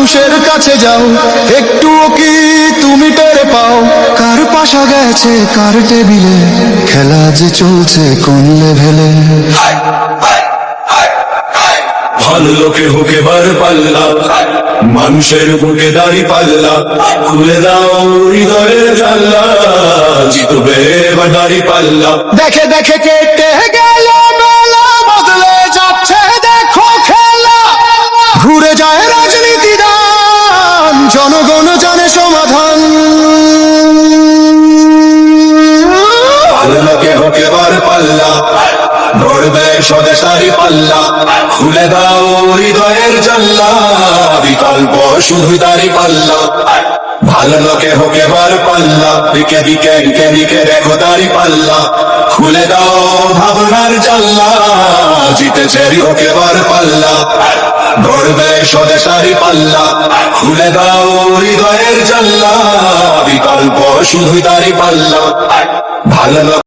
মানুষের কাছে যাও, একটুও কি তুমি টের পাও কার পাশা গেছে কার টেবিলে, খেলা যে চলছে কোন লেভেলে। ভালো লোকে হোক এবার পাল্লা, মানুষের বুকে দাড়ি পাল্লা, খুলে দাও হৃদয়ের জানলা, জিতবে এবার দাড়ি পাল্লা। দেখে দেখে কেটে গেল বেলা, বদলে যাচ্ছে দেখো খেলা, ঘুরে যায় রাজনীতি দান, জনগণ জানে সমাধান। ভালো লোকে হোক এবার পাল্লা, ধরবে স্বদেশারি পাল্লা, খুলে দাও হৃদয়ের জানলা, বিকল্প শুধু দাড়ি পাল্লা। ভালো লোকে হোক এবার পাল্লা, দিকে দিকে দিকে দিকে দেখো দাড়ি পাল্লা, খুলে দাও ভাবনার জানলা, জিতেছে হোক এবার পাল্লা, ধরবে স্বদেশারি পাল্লা, খুলে দাও হৃদয়ের জানলা, বিকল্প শুধু দাড়ি পাল্লা। ভালো